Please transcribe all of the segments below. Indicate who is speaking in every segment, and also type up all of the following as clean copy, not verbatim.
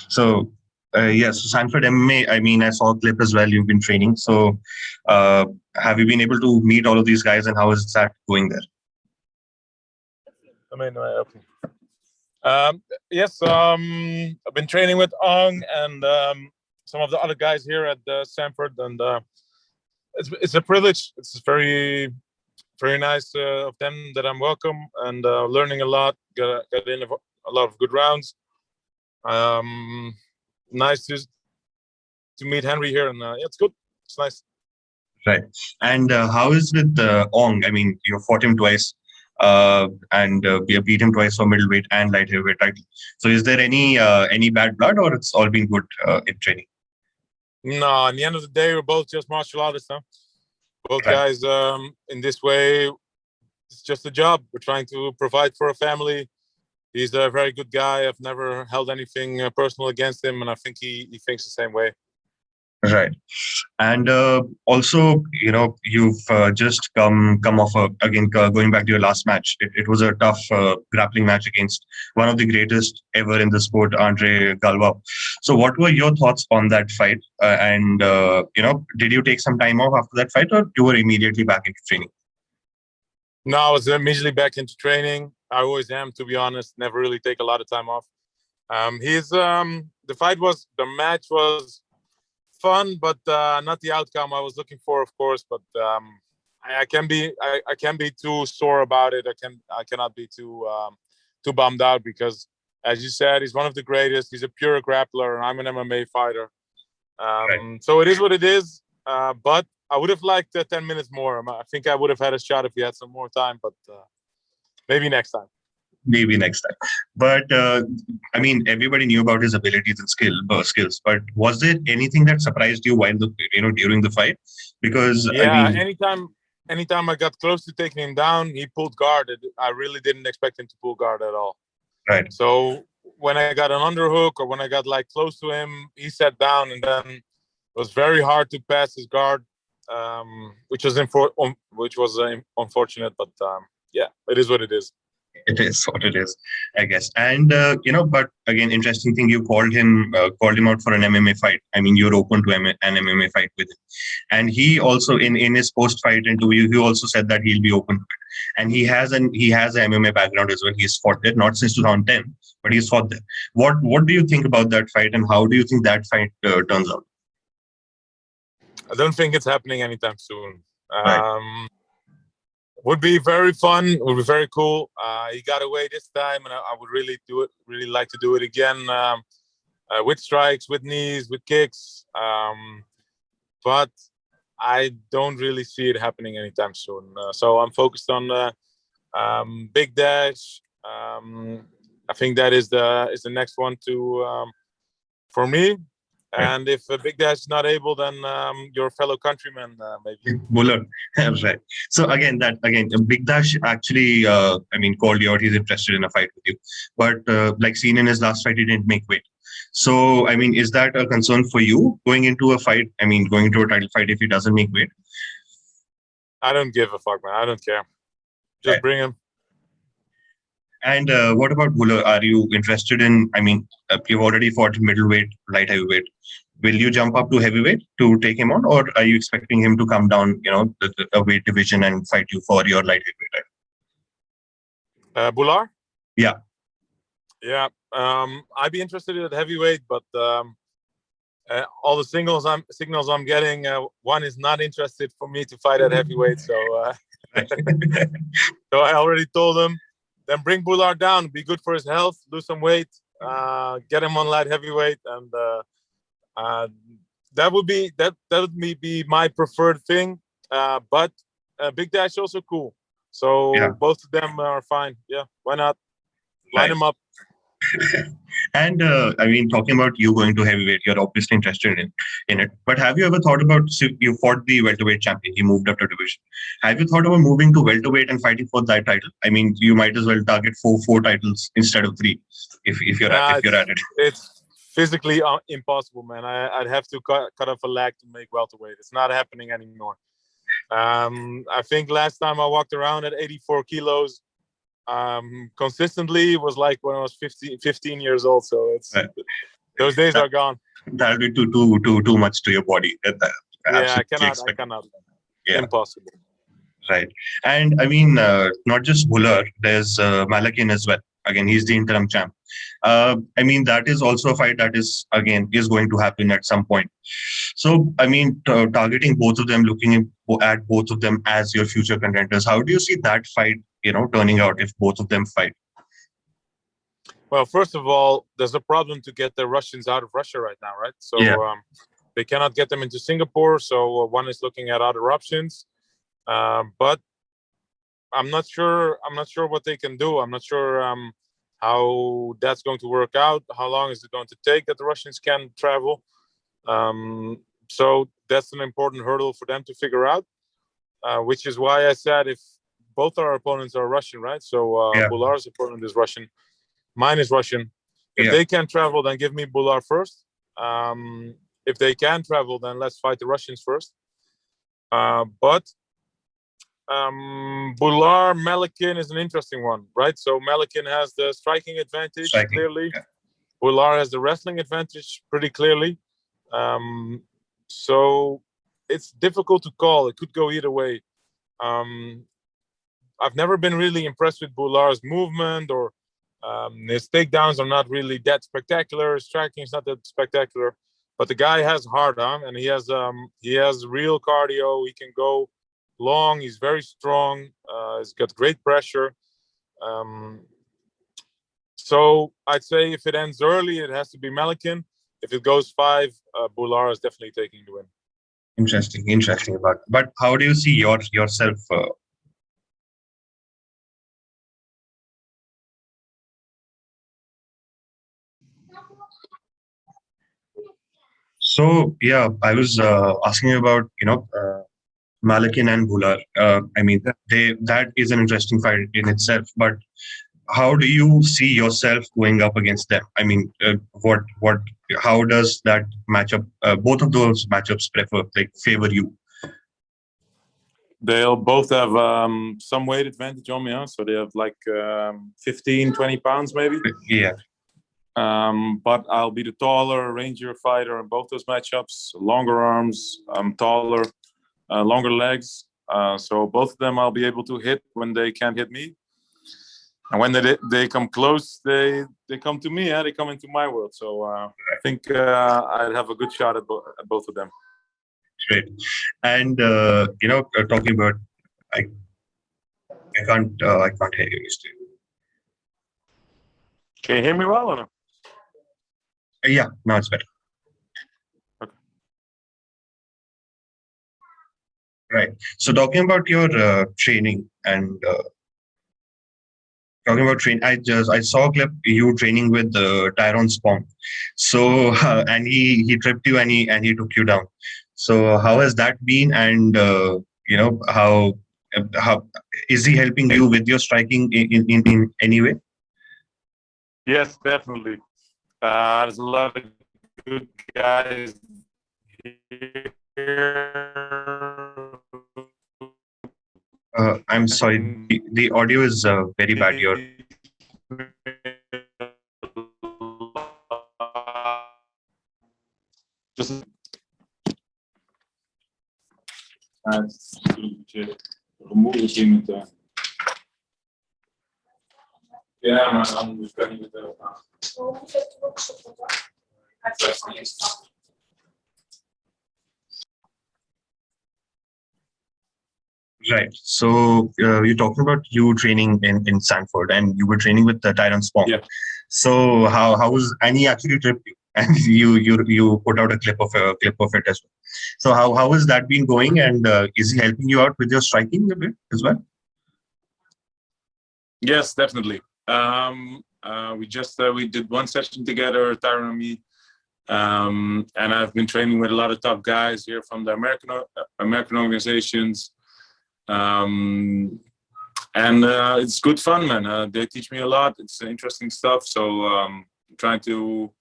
Speaker 1: So, yes, Sanford MMA, I mean, I saw a clip as well. You've been training. So, uh, have you been able to meet all of these guys and how is that going there?
Speaker 2: I mean, um, yes, I've been training with Ong and some of the other guys here at Sanford, and it's a privilege. It's very nice of them that I'm welcome and learning a lot. Got in a lot of good rounds. Um, Nice to meet Henry here, and yeah, it's good. It's nice.
Speaker 1: Right. And how is with Ong? I mean, you fought him twice, and we beat him twice for middleweight and light heavyweight title. So, is there any bad blood, or it's all been good in training?
Speaker 2: No, at the end of the day, we're both just martial artists, huh? Both
Speaker 1: Right.
Speaker 2: guys in this way. It's just a job. We're trying to provide for a family. He's a very good guy. I've never held anything personal against him, and I think he thinks the same way.
Speaker 1: Right. And also, you've just come off again going back to your last match. It was a tough grappling match against one of the greatest ever in the sport, Andre Galvao. So, what were your thoughts on that fight? And did you take some time off after that fight, or you were immediately back into training?
Speaker 2: No, I was immediately back into training. I always am, to be honest. Never really take a lot of time off. He's the match was fun, but not the outcome I was looking for, of course. But I can be too sore about it. I cannot be too bummed out because, as you said, he's one of the greatest. He's a pure grappler, and I'm an MMA fighter.
Speaker 1: Right.
Speaker 2: So it is what it is. But I would have liked 10 minutes more. I think I would have had a shot if he had some more time, but maybe next time.
Speaker 1: Maybe next time. But I mean, everybody knew about his abilities and skills. But was there anything that surprised you while during the fight? Because I
Speaker 2: Yeah,
Speaker 1: mean,
Speaker 2: anytime I got close to taking him down, he pulled guard. I really didn't expect him to pull guard at all.
Speaker 1: right.
Speaker 2: So when I got an underhook or when I got like close to him, he sat down, and then it was very hard to pass his guard, which was unfortunate. But yeah, it is what it is.
Speaker 1: It is what it is, I guess. And but again, interesting thing, you called him out for an MMA fight. I mean, you're open to an MMA fight with him, and he also in his post fight interview, he also said that he'll be open to it. And he has an MMA background as well. He's fought there, not since 2010, but he's fought there. What do you think about that fight, and how do you think that fight turns out?
Speaker 2: I don't think it's happening anytime soon.
Speaker 1: Right.
Speaker 2: Would be very fun. Would be very cool. He got away this time, and I would really do it. Really like to do it again with strikes, with knees, with kicks. But I don't really see it happening anytime soon. So I'm focused on Big Dash. I think that is the next one to for me.
Speaker 1: Right.
Speaker 2: And if Big Dash is not able, then your fellow countryman maybe.
Speaker 1: Bowler. Right. So again, Big Dash actually, I mean, called you out. He's interested in a fight with you, but like seen in his last fight, he didn't make weight. So I mean, is that a concern for you going into a fight? I mean, going into a title fight if he doesn't make weight?
Speaker 2: I don't give a fuck, man. I don't care. Just
Speaker 1: Right.
Speaker 2: bring him.
Speaker 1: And what about Bhullar? Are you interested in? I mean, you've already fought middleweight, light heavyweight. Will you jump up to heavyweight to take him on, or are you expecting him to come down, the weight division and fight you for your light heavyweight
Speaker 2: Bhullar?
Speaker 1: title?
Speaker 2: Yeah. I'd be interested in heavyweight, but all the signals I'm getting, one is not interested for me to fight at heavyweight. So,
Speaker 1: Yeah.
Speaker 2: so I already told him. Then bring Bhullar down. Be good for his health. Lose some weight. Get him on light heavyweight, and that would be my preferred thing. But Big Dash also cool.
Speaker 1: Yeah.
Speaker 2: So both of them are fine. Yeah, why not? Line
Speaker 1: Right.
Speaker 2: them up.
Speaker 1: And I mean, talking about you going to heavyweight, you're obviously interested in it. But have you ever thought about? So you fought the welterweight champion. He moved up to division. Have you thought about moving to welterweight and fighting for that title? I mean, you might as well target four titles instead of three, if you're
Speaker 2: Nah,
Speaker 1: if you're at it.
Speaker 2: it's physically impossible, man. I'd have to cut off a leg to make welterweight. It's not happening anymore. I think last time I walked around at 84 kilos consistently was like when I was 15 years old. So
Speaker 1: Right.
Speaker 2: Those days are gone.
Speaker 1: That'll be too much to your body.
Speaker 2: Yeah, I
Speaker 1: Absolutely
Speaker 2: cannot. I
Speaker 1: expect.
Speaker 2: cannot.
Speaker 1: Yeah.
Speaker 2: Impossible.
Speaker 1: Right. And I mean, not just Bhullar, there's Malakin as well. Again, he's the interim champ. I mean, that is also a fight that is going to happen at some point. So, I mean, targeting both of them, at both of them as your future contenders, how do you see that fight, turning out if both of them fight?
Speaker 2: Well, first of all, there's a problem to get the Russians out of Russia right now, right? So they cannot get them into Singapore. So one is looking at other options. But I'm not sure. I'm not sure what they can do. I'm not sure how that's going to work out. How long is it going to take that the Russians can travel? So that's an important hurdle for them to figure out. Which is why I said if both our opponents are Russian, right? So Bhullar's opponent is Russian. Mine is Russian. If they can travel, then give me Bhullar first. If they can travel, then let's fight the Russians first. But Bhullar Malakin is an interesting one, right? So Malakin has the striking advantage clearly. Yeah. Bhullar has the wrestling advantage pretty clearly. So it's difficult to call. It could go either way. I've never been really impressed with Bhullar's movement, or his takedowns are not really that spectacular. His striking is not that spectacular, but the guy has heart, and he has real cardio. He can go long. He's very strong. He's got great pressure. So I'd say if it ends early, it has to be Malakin. If it goes 5, Bhullar is definitely taking the win.
Speaker 1: Interesting. But how do you see yourself? So yeah, I was asking about Malakin and Bhullar. I mean, that is an interesting fight in itself. But how do you see yourself going up against them? I mean, how does that matchup? Both of those matchups favor you?
Speaker 2: They'll both have some weight advantage on me, so they have like 15, 20 pounds maybe.
Speaker 1: Yeah.
Speaker 2: But I'll be the taller, rangier fighter in both those matchups. Longer arms, I'm taller, longer legs. So both of them I'll be able to hit when they can't hit me. And when they come close, they come to me. They come into my world. So I think I'd have a good shot at both of them.
Speaker 1: Great. And talking about, I can't hear you still.
Speaker 2: Can you hear me well or no?
Speaker 1: Yeah, now it's better.
Speaker 2: Okay.
Speaker 1: Right. So talking about your training and talking about training, I saw a clip you training with Tyrone Spong. So and he tripped you and he took you down. So how has that been? And how is he helping you with your striking in any way?
Speaker 2: Yes, definitely. There's a lot of good guys here.
Speaker 1: I'm sorry, the audio is very bad here.
Speaker 2: Ja, maar dan kan je het wel aan.
Speaker 1: Right. So you're talking about you training in Sanford, and you were training with Tyrone Spong.
Speaker 2: Yeah.
Speaker 1: So how was, and he actually tripped you, and you put out a clip of it as well. So how has that been going, and is he helping you out with your striking a bit as well?
Speaker 2: Yes, definitely. We did one session together, Tyrone and me, and I've been training with a lot of top guys here from the American organizations. And it's good fun, man. They teach me a lot. It's interesting stuff. So I'm trying to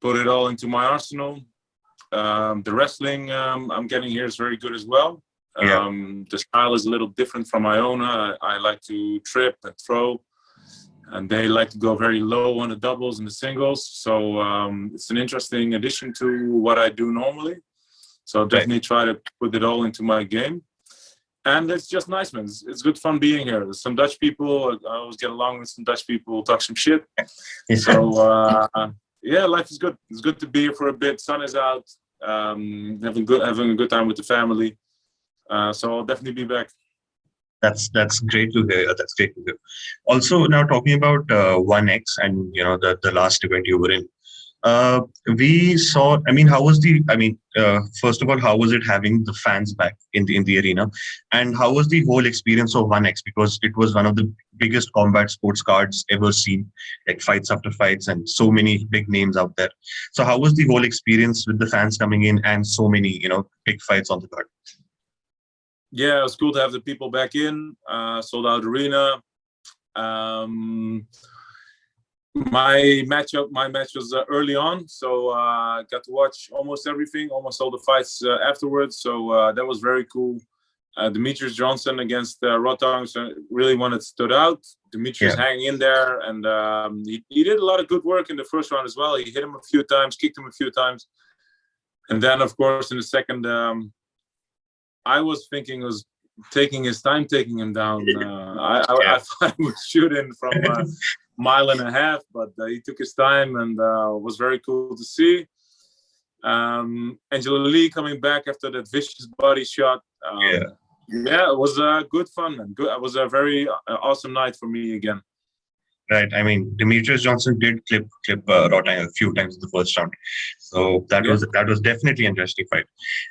Speaker 2: put it all into my arsenal. The wrestling I'm getting here is very good as well. The style is a little different from my own. I like to trip and throw. and they like to go very low on the doubles and the singles. So it's an interesting addition to what I do normally. So I'll definitely try to put it all into my game. And it's just nice, man. It's good fun being here. There's some Dutch people. I always get along with some Dutch people, talk some shit. So yeah, life is good. It's good to be here for a bit. Sun is out. Having a good time with the family. So I'll definitely be back.
Speaker 1: That's great to hear. That's great to hear. Also, now talking about 1X and the last event you were in, we saw. I mean, how was the? I mean, first of all, how was it having the fans back in the arena, and how was the whole experience of 1X? Because it was one of the biggest combat sports cards ever seen, like fights after fights, and so many big names out there. So, how was the whole experience with the fans coming in and so many big fights on the card?
Speaker 2: Yeah, it was cool to have the people back in. Sold out arena. My match was early on, so I got to watch almost everything, almost all the fights afterwards. So that was very cool. Demetrius Johnson against Rotong really one that stood out. Demetrius hanging in there, and he did a lot of good work in the first round as well. He hit him a few times, kicked him a few times, and then of course in the second, I was thinking was taking his time, taking him down. I thought he was shooting from a mile and a half, but he took his time and was very cool to see. Angela Lee coming back after that vicious body shot. Yeah, it was good fun, man. It was a very awesome night for me again.
Speaker 1: Right. I mean, Demetrius Johnson did clip Rotang a few times in the first round, so that was definitely an interesting fight.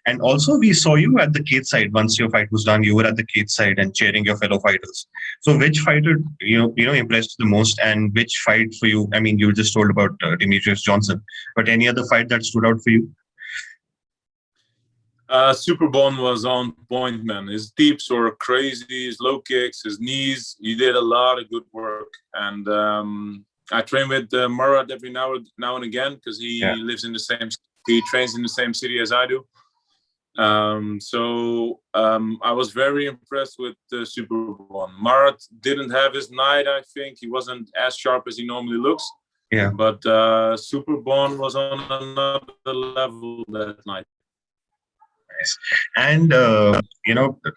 Speaker 1: And also, we saw you at the cage side. Once your fight was done, you were at the cage side and cheering your fellow fighters. So, which fighter impressed the most, and which fight for you? I mean, you just told about Demetrius Johnson, but any other fight that stood out for you?
Speaker 2: Superbon was on point, man. His deeps were crazy, his low kicks, his knees. He did a lot of good work. And I train with Murat every now and again because he lives in the same. He trains in the same city as I do. So I was very impressed with Superbon. Murat didn't have his night. I think he wasn't as sharp as he normally looks.
Speaker 1: Yeah.
Speaker 2: But Superbon was on another level that night.
Speaker 1: And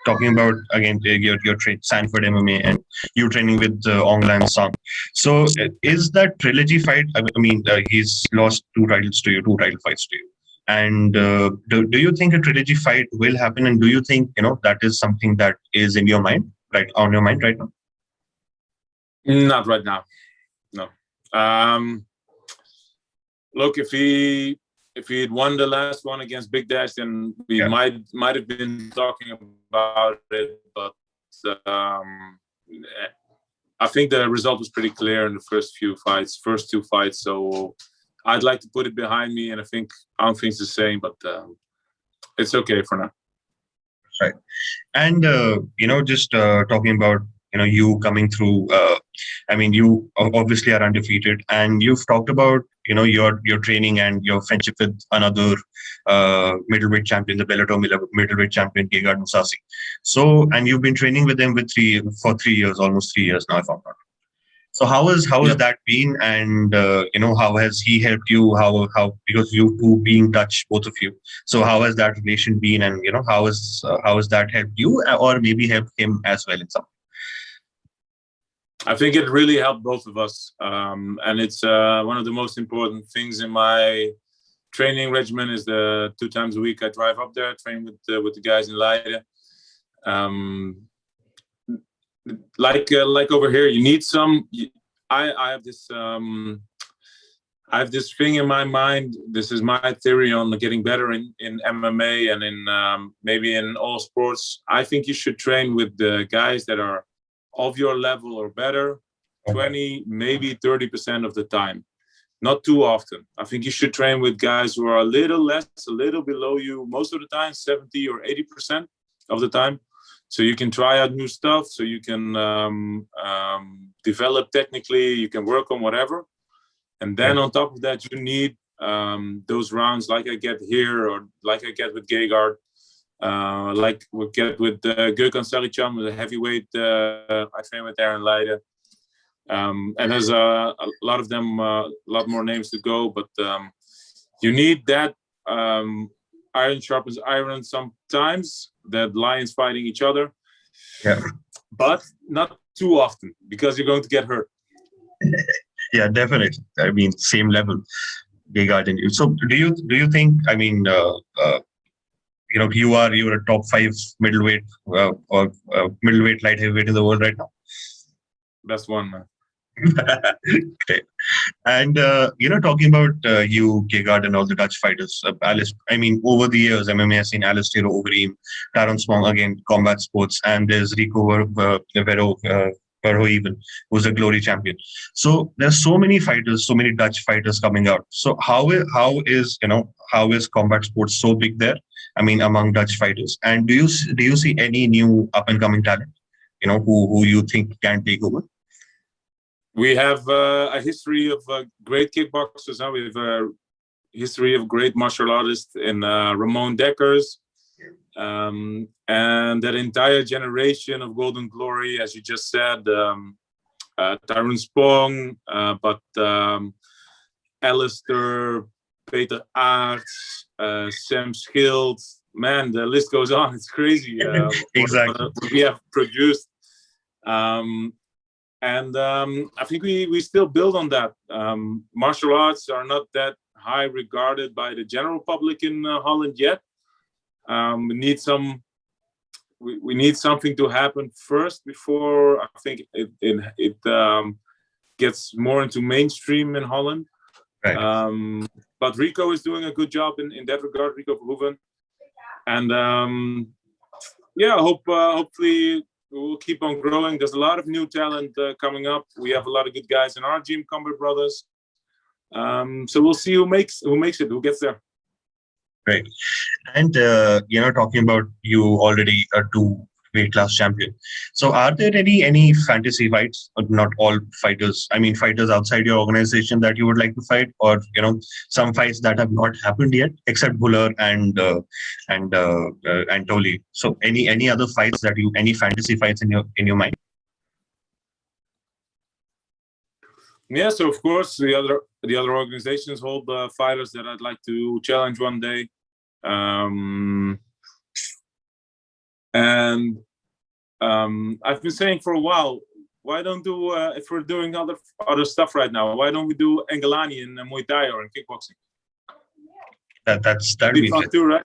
Speaker 1: talking about again your Sanford MMA and you training with Onglan Sang. So is that trilogy fight? I mean, he's lost two title fights to you. And do you think a trilogy fight will happen? And do you think that is something that is in your mind, on your mind right now?
Speaker 2: Not right now. No. Look, if he had won the last one against Big Dash, then we might have been talking about it. But I think the result was pretty clear in the first two fights. So I'd like to put it behind me, and I don't think it's the same, but it's okay for now.
Speaker 1: Right. And just talking about you coming through. I mean, you obviously are undefeated, and you've talked about your training and your friendship with another middleweight champion, the Bellator middleweight champion Gegard Mousasi. So, and you've been training with him for 3 years, almost 3 years now, if I'm not. So how has that been, and how has he helped you? How because you two being Dutch, both of you. So how has that relation been, and how has that helped you, or maybe helped him as well in some?
Speaker 2: I think it really helped both of us, and it's one of the most important things in my training regimen is the 2 times a week I drive up there, train with the guys in Leiden. Like over here, you need some. I have this. I have this thing in my mind. This is my theory on getting better in MMA and in maybe in all sports. I think you should train with the guys that are of your level or better, 20, maybe 30% of the time. Not too often. I think you should train with guys who are a little below you most of the time, 70 or 80% of the time. So you can try out new stuff, so you can develop technically, you can work on whatever. And then on top of that, you need those rounds like I get here or like I get with Gegard. Like we get with Gökhan Sarıcan, with a heavyweight I train with Aaron Leiden. And there's a lot of them, a lot more names to go. But you need that iron sharpens iron sometimes. That lions fighting each other,
Speaker 1: Yeah.
Speaker 2: but not too often because you're going to get hurt.
Speaker 1: Yeah, definitely. I mean, same level, Gegard and you. So, do you think? I mean, you're a top 5 middleweight or middleweight light heavyweight in the world right now.
Speaker 2: Best one, man.
Speaker 1: Great. And talking about you, Gegard, and all the Dutch fighters, Alice. I mean, over the years, MMA has seen Alistair Overeem, Taron Spong, again, combat sports, and there's Rico Verhoeven, who's a glory champion. So there's so many fighters, so many Dutch fighters coming out. So how is combat sports so big there? I mean, among Dutch fighters, and do you see any new up and coming talent? Who you think can take over?
Speaker 2: We have a history of great kickboxers. Now we have a history of great martial artists in Ramon Dekkers, and that entire generation of Golden Glory, as you just said, Tyrone Spong, but Alistair, Peter Aerts, Sam Schild. Man, the list goes on. It's crazy.
Speaker 1: Exactly.
Speaker 2: What we have produced. And I think we still build on that. Martial arts are not that high regarded by the general public in Holland yet. We need something to happen first before I think it gets more into mainstream in Holland.
Speaker 1: Right.
Speaker 2: But Rico is doing a good job in that regard, Rico Verhoeven. And hopefully we'll keep on growing. There's a lot of new talent coming up. We have a lot of good guys in our gym, Combat Brothers. So we'll see who makes it, who gets there.
Speaker 1: Right. And talking about you already a 2 weight class champion. So are there any fantasy fights? Not all fighters. I mean, fighters outside your organization that you would like to fight, or some fights that have not happened yet, except Bhullar and Toli. So any other fights any fantasy fights in your mind?
Speaker 2: Yeah. So of course the other organizations hold fighters that I'd like to challenge one day. And I've been saying for a while, why don't do if we're doing other stuff right now? Why don't we do Engelani in Muay Thai or in kickboxing?
Speaker 1: That'd be
Speaker 2: fun too, right?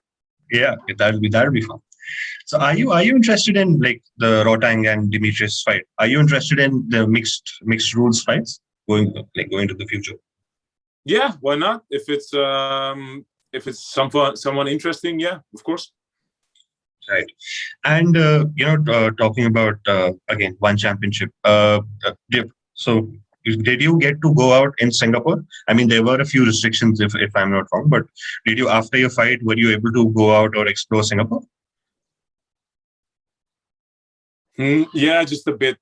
Speaker 1: Yeah, that'd be fun. So are you interested in like the Rotang and Demetrius fight? Are you interested in the mixed rules fights going to the future?
Speaker 2: Yeah, why not? If it's someone interesting, yeah, of course.
Speaker 1: Right. And talking about again one championship. So did you get to go out in Singapore? I mean, there were a few restrictions, if I'm not wrong. But did you, after your fight, were you able to go out or explore Singapore?
Speaker 2: Yeah, just a bit.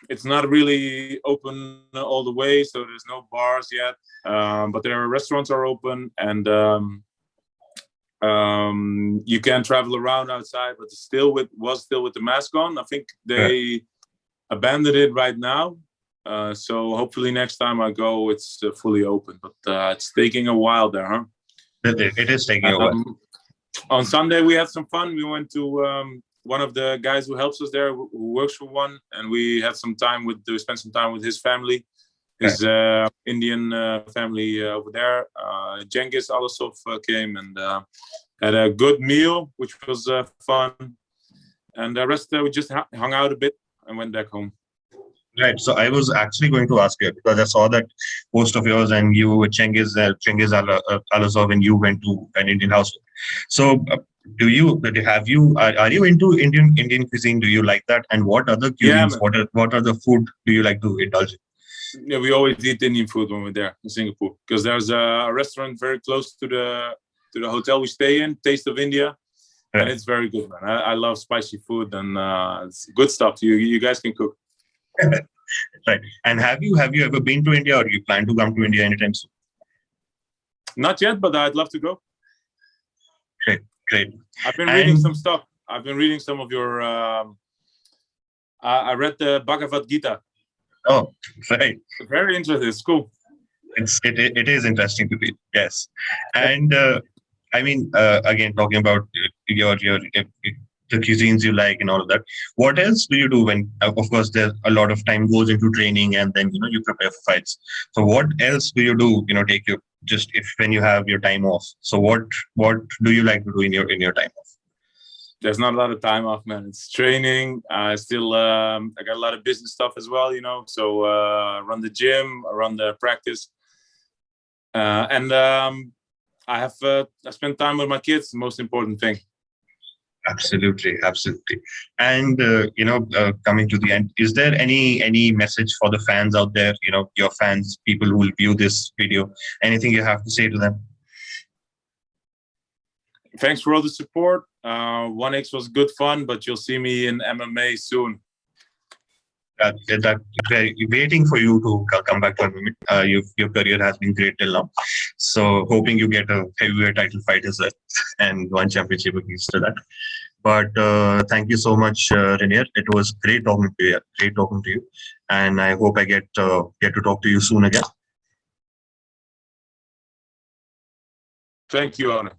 Speaker 2: It's not really open all the way, so there's no bars yet. But restaurants are open, and you can travel around outside, but was still with the mask on. I think they abandoned it right now. So hopefully next time I go, it's fully open. But it's taking a while there, huh?
Speaker 1: It is taking a while.
Speaker 2: On Sunday we had some fun. We went to one of the guys who helps us there, who works for one, and we had some time spent some time with his family, his Indian family over there. Cengiz Alasov came and had a good meal, which was fun. And the rest we just hung out a bit and went back home.
Speaker 1: Right. So I was actually going to ask you, because I saw that post of yours and you with Cengiz Alasov, and you went to an Indian household. So are you into Indian cuisine? Do you like that? And what other cuisines? Yeah, what are the food do you like to indulge in?
Speaker 2: Yeah, we always eat Indian food when we're there in Singapore, because there's a restaurant very close to the hotel we stay in, Taste of India, and it's very good, man. I love spicy food, and it's good stuff. You guys can cook.
Speaker 1: Right. And have you ever been to India, or you plan to come to India anytime soon?
Speaker 2: Not yet, but I'd love to go.
Speaker 1: Great.
Speaker 2: I've been reading some stuff. I've been reading some of your. I read the Bhagavad Gita.
Speaker 1: Oh, right.
Speaker 2: Very interesting. It's cool.
Speaker 1: It is interesting to read. Yes, and I mean, again, talking about your the cuisines you like and all of that. What else do you do when, of course, there's a lot of time goes into training, and then you prepare for fights. So what else do you do? Take your just if when you have your time off. So what do you like to do in your time off?
Speaker 2: There's not a lot of time off, man. It's training. Still, I got a lot of business stuff as well, So run the gym, run the practice, and I spend time with my kids. The most important thing.
Speaker 1: Absolutely, absolutely. And coming to the end, is there any message for the fans out there? Your fans, people who will view this video. Anything you have to say to them?
Speaker 2: Thanks for all the support. 1X was good fun, but you'll see me in MMA soon.
Speaker 1: That waiting for you to come back to MMA. Your career has been great till now, so hoping you get a heavyweight title fight as well and one championship against that. But thank you so much, Reinier. It was great talking to you. Great talking to you, and I hope I get to talk to you soon again.
Speaker 2: Thank you, Anna.